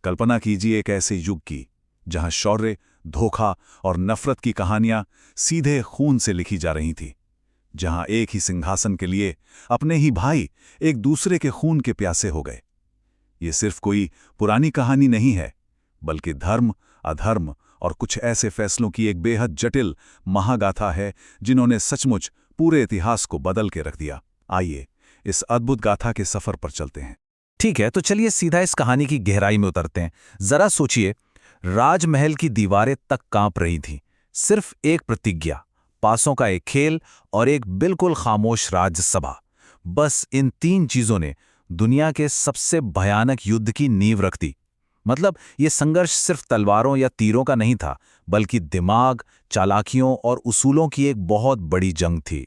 कल्पना कीजिए एक ऐसे युग की जहां शौर्य, धोखा और नफरत की कहानियां सीधे खून से लिखी जा रही थीं, जहां एक ही सिंहासन के लिए अपने ही भाई एक दूसरे के खून के प्यासे हो गए। ये सिर्फ कोई पुरानी कहानी नहीं है, बल्कि धर्म, अधर्म और कुछ ऐसे फैसलों की एक बेहद जटिल महागाथा है जिन्होंने सचमुच पूरे इतिहास को बदल के रख दिया। आइए इस अद्भुत गाथा के सफर पर चलते हैं। ठीक है, तो चलिए सीधा इस कहानी की गहराई में उतरते हैं। जरा सोचिए, राजमहल की दीवारें तक कांप रही थीं। सिर्फ एक प्रतिज्ञा, पासों का एक खेल और एक बिल्कुल खामोश राज्यसभा। बस इन तीन चीजों ने दुनिया के सबसे भयानक युद्ध की नींव रख दी। मतलब ये संघर्ष सिर्फ तलवारों या तीरों का नहीं था, बल्कि दिमाग, चालाकियों और उसूलों की एक बहुत बड़ी जंग थी।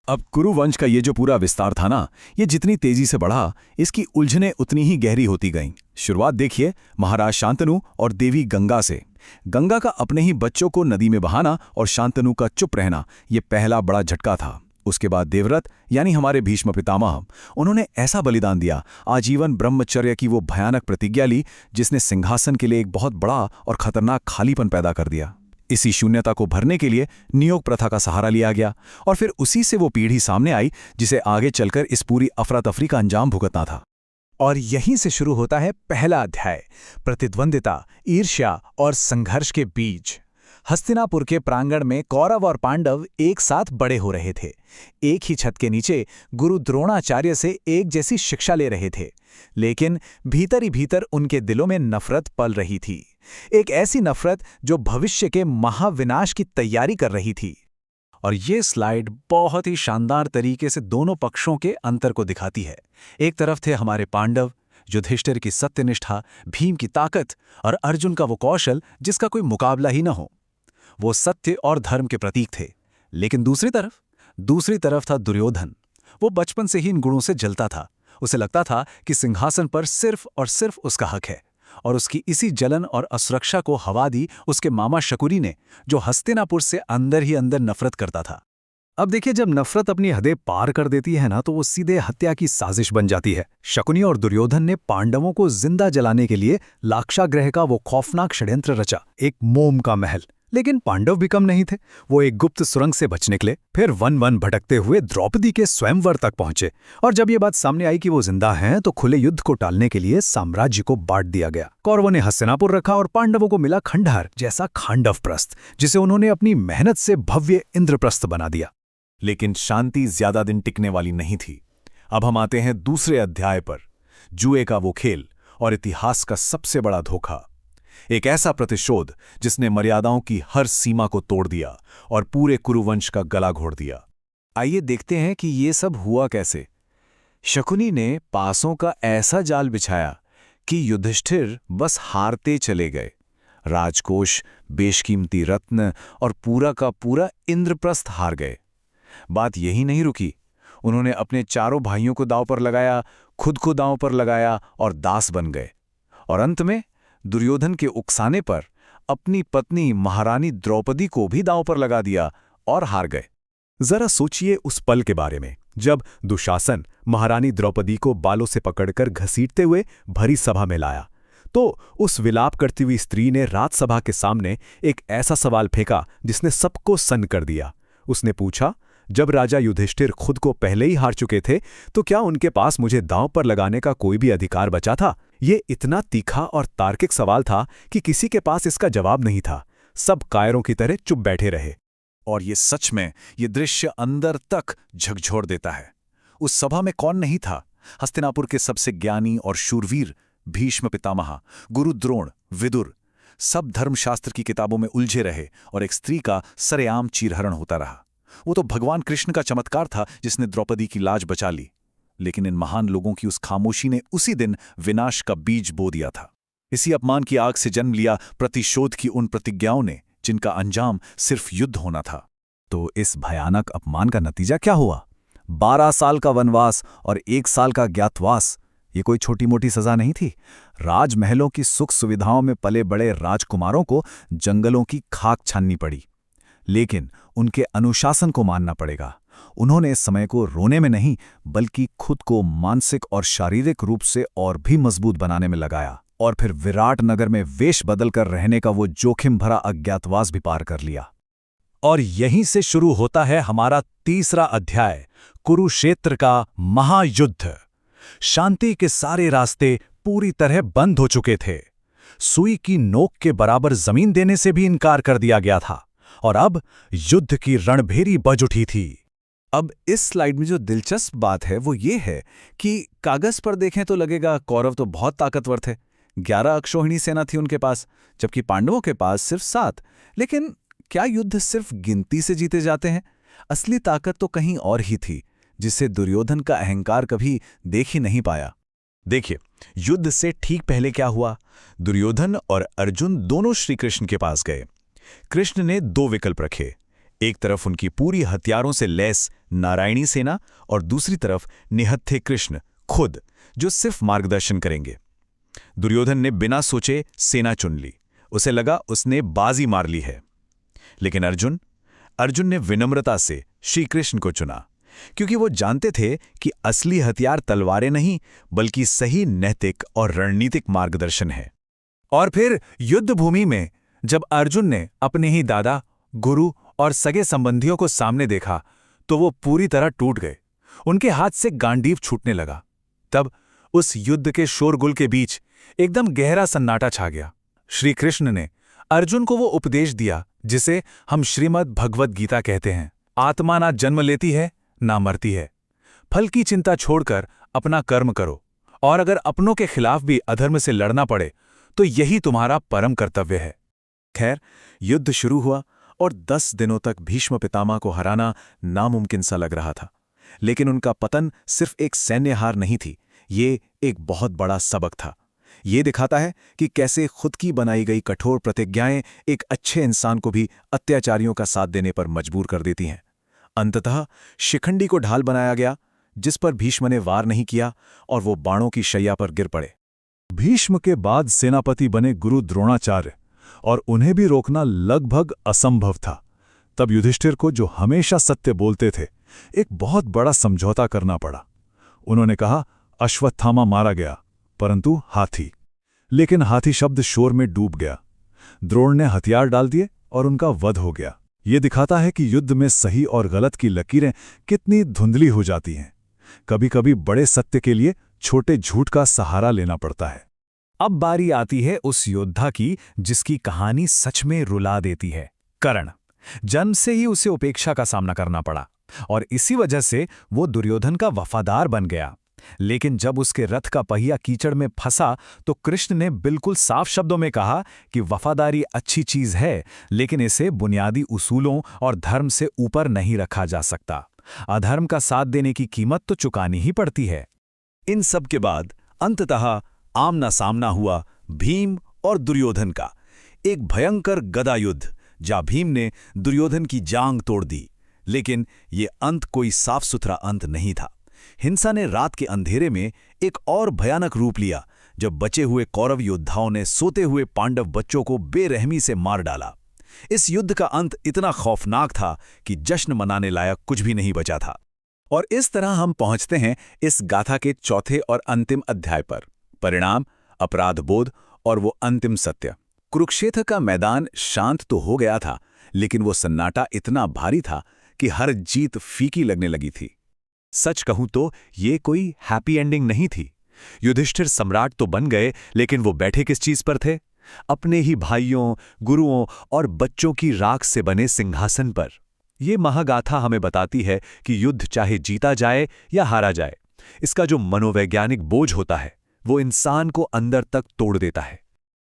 अब कुरुवंश का ये जो पूरा विस्तार था ना, ये जितनी तेजी से बढ़ा, इसकी उलझनें उतनी ही गहरी होती गईं। शुरुआत देखिए महाराज शांतनु और देवी गंगा से। गंगा का अपने ही बच्चों को नदी में बहाना और शांतनु का चुप रहना, ये पहला बड़ा झटका था। उसके बाद देवव्रत यानी हमारे भीष्म पितामह, उन्होंने ऐसा बलिदान दिया, आजीवन ब्रह्मचर्य की वो भयानक प्रतिज्ञा ली जिसने सिंहासन के लिए एक बहुत बड़ा और खतरनाक खालीपन पैदा कर दिया। इसी शून्यता को भरने के लिए नियोग प्रथा का सहारा लिया गया और फिर उसी से वो पीढ़ी सामने आई जिसे आगे चलकर इस पूरी अफरा तफरी का अंजाम भुगतना था। और यहीं से शुरू होता है पहला अध्याय, प्रतिद्वंदिता, ईर्ष्या और संघर्ष के बीज। हस्तिनापुर के प्रांगण में कौरव और पांडव एक साथ बड़े हो रहे थे। एक ही छत के नीचे गुरु द्रोणाचार्य से एक जैसी शिक्षा ले रहे थे, लेकिन भीतर ही भीतर उनके दिलों में नफरत पल रही थी। एक ऐसी नफरत जो भविष्य के महाविनाश की तैयारी कर रही थी। और ये स्लाइड बहुत ही शानदार तरीके से दोनों पक्षों के अंतर को दिखाती है। एक तरफ थे हमारे पांडव, युधिष्ठिर की सत्यनिष्ठा, भीम की ताकत और अर्जुन का वो कौशल जिसका कोई मुकाबला ही न हो। वो सत्य और धर्म के प्रतीक थे। लेकिन दूसरी तरफ था दुर्योधन। वो बचपन से ही इन गुणों से जलता था। उसे लगता था कि सिंहासन पर सिर्फ और सिर्फ उसका हक है, और उसकी इसी जलन और असुरक्षा को हवा दी उसके मामा शकुनी ने, जो हस्तिनापुर से अंदर ही अंदर नफरत करता था। अब देखिए, जब नफरत अपनी हदें पार कर देती है ना, तो वो सीधे हत्या की साजिश बन जाती है। शकुनी और दुर्योधन ने पांडवों को जिंदा जलाने के लिए लाक्षागृह का वो खौफनाक षड्यंत्र रचा, एक मोम का महल। लेकिन पांडव भी कम नहीं थे। वो एक गुप्त सुरंग से बच निकले, फिर वन वन भटकते हुए द्रौपदी के स्वयंवर तक पहुंचे। और जब ये बात सामने आई कि वो जिंदा हैं, तो खुले युद्ध को टालने के लिए साम्राज्य को बांट दिया गया। कौरवों ने हस्तिनापुर रखा और पांडवों को मिला खंडहर जैसा खांडवप्रस्थ, जिसे उन्होंने अपनी मेहनत से भव्य इंद्रप्रस्थ बना दिया। लेकिन शांति ज्यादा दिन टिकने वाली नहीं थी। अब हम आते हैं दूसरे अध्याय पर, जुए का वो खेल और इतिहास का सबसे बड़ा धोखा। एक ऐसा प्रतिशोध जिसने मर्यादाओं की हर सीमा को तोड़ दिया और पूरे कुरुवंश का गला घोट दिया। आइए देखते हैं कि ये सब हुआ कैसे। शकुनी ने पासों का ऐसा जाल बिछाया कि युधिष्ठिर बस हारते चले गए। राजकोष, बेशकीमती रत्न और पूरा का पूरा इंद्रप्रस्थ हार गए। बात यही नहीं रुकी। उन्होंने अपने चारों भाइयों को दांव पर लगाया, खुद को दांव पर लगाया और दास बन गए। और अंत में दुर्योधन के उकसाने पर अपनी पत्नी महारानी द्रौपदी को भी दांव पर लगा दिया और हार गए। जरा सोचिए उस पल के बारे में, जब दुशासन महारानी द्रौपदी को बालों से पकड़कर घसीटते हुए भरी सभा में लाया, तो उस विलाप करती हुई स्त्री ने राजसभा के सामने एक ऐसा सवाल फेंका जिसने सबको सन्न कर दिया। उसने पूछा, जब राजा युधिष्ठिर खुद को पहले ही हार चुके थे, तो क्या उनके पास मुझे दांव पर लगाने का कोई भी अधिकार बचा था? ये इतना तीखा और तार्किक सवाल था कि किसी के पास इसका जवाब नहीं था। सब कायरों की तरह चुप बैठे रहे। और ये सच में, ये दृश्य अंदर तक झकझोर देता है। उस सभा में कौन नहीं था? हस्तिनापुर के सबसे ज्ञानी और शूरवीर भीष्म पितामह, गुरु द्रोण, विदुर, सब धर्मशास्त्र की किताबों में उलझे रहे और एक स्त्री का सरेआम चीरहरण होता रहा। वो तो भगवान कृष्ण का चमत्कार था जिसने द्रौपदी की लाज बचा ली। लेकिन इन महान लोगों की उस खामोशी ने उसी दिन विनाश का बीज बो दिया था। इसी अपमान की आग से जन्म लिया प्रतिशोध की उन प्रतिज्ञाओं ने, जिनका अंजाम सिर्फ युद्ध होना था। तो इस भयानक अपमान का नतीजा क्या हुआ? 12 साल का वनवास और 1 साल का ज्ञातवास। ये कोई छोटी मोटी सजा नहीं थी। राजमहलों की सुख सुविधाओं में पले बड़े राजकुमारों को जंगलों की खाक छाननी पड़ी। लेकिन उनके अनुशासन को मानना पड़ेगा। उन्होंने इस समय को रोने में नहीं, बल्कि खुद को मानसिक और शारीरिक रूप से और भी मजबूत बनाने में लगाया। और फिर विराट नगर में वेश बदलकर रहने का वो जोखिम भरा अज्ञातवास भी पार कर लिया। और यहीं से शुरू होता है हमारा तीसरा अध्याय, कुरुक्षेत्र का महायुद्ध। शांति के सारे रास्ते पूरी तरह बंद हो चुके थे। सुई की नोक के बराबर जमीन देने से भी इनकार कर दिया गया था और अब युद्ध की रणभेरी बज उठी थी। अब इस स्लाइड में जो दिलचस्प बात है वो ये है कि कागज पर देखें तो लगेगा कौरव तो बहुत ताकतवर थे, 11 अक्षौहिणी सेना थी उनके पास, जबकि पांडवों के पास सिर्फ 7। लेकिन क्या युद्ध सिर्फ गिनती से जीते जाते हैं? असली ताकत तो कहीं और ही थी, जिसे दुर्योधन का अहंकार कभी देख ही नहीं पाया। देखिए, युद्ध से ठीक पहले क्या हुआ? दुर्योधन और अर्जुन दोनों श्री कृष्ण के पास गए। कृष्ण ने 2 विकल्प रखे, एक तरफ उनकी पूरी हथियारों से लैस नारायणी सेना और दूसरी तरफ निहत्थे कृष्ण खुद, जो सिर्फ मार्गदर्शन करेंगे। दुर्योधन ने बिना सोचे सेना चुन ली, उसे लगा उसने बाजी मार ली है। लेकिन अर्जुन ने विनम्रता से श्री कृष्ण को चुना, क्योंकि वो जानते थे कि असली हथियार तलवारें नहीं बल्कि सही नैतिक और रणनीतिक मार्गदर्शन है। और फिर युद्ध भूमि में जब अर्जुन ने अपने ही दादा, गुरु और सगे संबंधियों को सामने देखा तो वो पूरी तरह टूट गए। उनके हाथ से गांडीव छूटने लगा। तब उस युद्ध के शोरगुल के बीच एकदम गहरा सन्नाटा छा गया। श्री कृष्ण ने अर्जुन को वो उपदेश दिया जिसे हम श्रीमद् भगवद गीता कहते हैं, आत्मा ना जन्म लेती है ना मरती है। फल की चिंता छोड़कर अपना कर्म करो, और अगर अपनों के खिलाफ भी अधर्म से लड़ना पड़े तो यही तुम्हारा परम कर्तव्य है। खैर, युद्ध शुरू हुआ और 10 दिनों तक भीष्म पितामह को हराना नामुमकिन सा लग रहा था। लेकिन उनका पतन सिर्फ एक सैन्य हार नहीं थी, ये एक बहुत बड़ा सबक था। ये दिखाता है कि कैसे खुद की बनाई गई कठोर प्रतिज्ञाएं एक अच्छे इंसान को भी अत्याचारियों का साथ देने पर मजबूर कर देती हैं। अंततः शिखंडी को ढाल बनाया गया, जिस पर भीष्म ने वार नहीं किया और वो बाणों की शैया पर गिर पड़े। भीष्म के बाद सेनापति बने गुरु द्रोणाचार्य, और उन्हें भी रोकना लगभग असंभव था। तब युधिष्ठिर को, जो हमेशा सत्य बोलते थे, एक बहुत बड़ा समझौता करना पड़ा। उन्होंने कहा, अश्वत्थामा मारा गया, परंतु हाथी। लेकिन हाथी शब्द शोर में डूब गया। द्रोण ने हथियार डाल दिए और उनका वध हो गया। ये दिखाता है कि युद्ध में सही और गलत की लकीरें कितनी धुंधली हो जाती हैं। कभी-कभी बड़े सत्य के लिए छोटे झूठ का सहारा लेना पड़ता है। अब बारी आती है उस योद्धा की जिसकी कहानी सच में रुला देती है, कर्ण। जन्म से ही उसे उपेक्षा का सामना करना पड़ा और इसी वजह से वो दुर्योधन का वफादार बन गया। लेकिन जब उसके रथ का पहिया कीचड़ में फंसा तो कृष्ण ने बिल्कुल साफ शब्दों में कहा कि वफादारी अच्छी चीज है, लेकिन इसे बुनियादी उसूलों और धर्म से ऊपर नहीं रखा जा सकता। अधर्म का साथ देने की कीमत तो चुकानी ही पड़ती है। इन सब के बाद अंततः आमना सामना हुआ भीम और दुर्योधन का, एक भयंकर गदा युद्ध, जहां भीम ने दुर्योधन की जांग तोड़ दी। लेकिन ये अंत कोई साफ सुथरा अंत नहीं था। हिंसा ने रात के अंधेरे में एक और भयानक रूप लिया, जब बचे हुए कौरव योद्धाओं ने सोते हुए पांडव बच्चों को बेरहमी से मार डाला। इस युद्ध का अंत इतना खौफनाक था कि जश्न मनाने लायक कुछ भी नहीं बचा था। और इस तरह हम पहुंचते हैं इस गाथा के चौथे और अंतिम अध्याय पर, परिणाम, अपराध बोध और वो अंतिम सत्य। कुरुक्षेत्र का मैदान शांत तो हो गया था, लेकिन वो सन्नाटा इतना भारी था कि हर जीत फीकी लगने लगी थी। सच कहूं तो ये कोई हैप्पी एंडिंग नहीं थी। युधिष्ठिर सम्राट तो बन गए, लेकिन वो बैठे किस चीज पर थे? अपने ही भाइयों, गुरुओं और बच्चों की राख से बने सिंहासन पर। ये महागाथा हमें बताती है कि युद्ध चाहे जीता जाए या हारा जाए, इसका जो मनोवैज्ञानिक बोझ होता है वो इंसान को अंदर तक तोड़ देता है।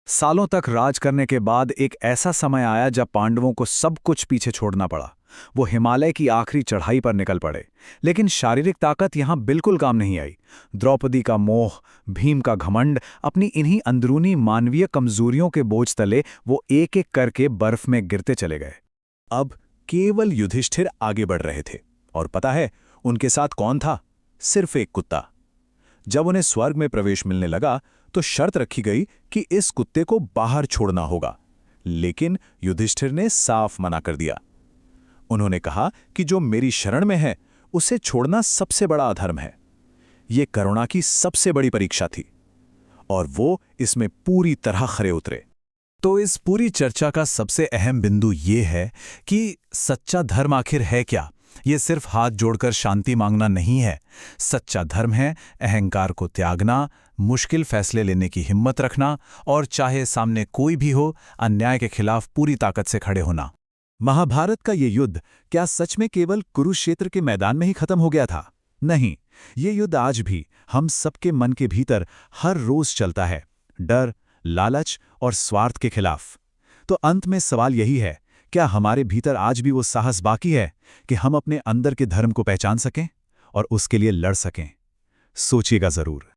सालों तक राज करने के बाद एक ऐसा समय आया जब पांडवों को सब कुछ पीछे छोड़ना पड़ा। वो हिमालय की आखिरी चढ़ाई पर निकल पड़े, लेकिन शारीरिक ताकत यहां बिल्कुल काम नहीं आई। द्रौपदी का मोह, भीम का घमंड, अपनी इन्हीं अंदरूनी मानवीय कमजोरियों के बोझ तले वो एक एक करके बर्फ में गिरते चले गए। अब केवल युधिष्ठिर आगे बढ़ रहे थे, और पता है उनके साथ कौन था? सिर्फ एक कुत्ता। जब उन्हें स्वर्ग में प्रवेश मिलने लगा तो शर्त रखी गई कि इस कुत्ते को बाहर छोड़ना होगा, लेकिन युधिष्ठिर ने साफ मना कर दिया। उन्होंने कहा कि जो मेरी शरण में है उसे छोड़ना सबसे बड़ा अधर्म है। ये करुणा की सबसे बड़ी परीक्षा थी। और वो इसमें पूरी तरह खरे उतरे। तो इस पूरी चर्चा का सबसे अहम बिंदु ये है कि सच्चा धर्म आखिर है क्या। ये सिर्फ हाथ जोड़कर शांति मांगना नहीं है। सच्चा धर्म है अहंकार को त्यागना, मुश्किल फैसले लेने की हिम्मत रखना और चाहे सामने कोई भी हो, अन्याय के खिलाफ पूरी ताकत से खड़े होना। महाभारत का ये युद्ध क्या सच में केवल कुरुक्षेत्र के मैदान में ही खत्म हो गया था? नहीं, ये युद्ध आज भी हम सबके मन के भीतर हर रोज चलता है, डर, लालच और स्वार्थ के खिलाफ। तो अंत में सवाल यही है, क्या हमारे भीतर आज भी वो साहस बाकी है कि हम अपने अंदर के धर्म को पहचान सकें और उसके लिए लड़ सकें? सोचिएगा जरूर।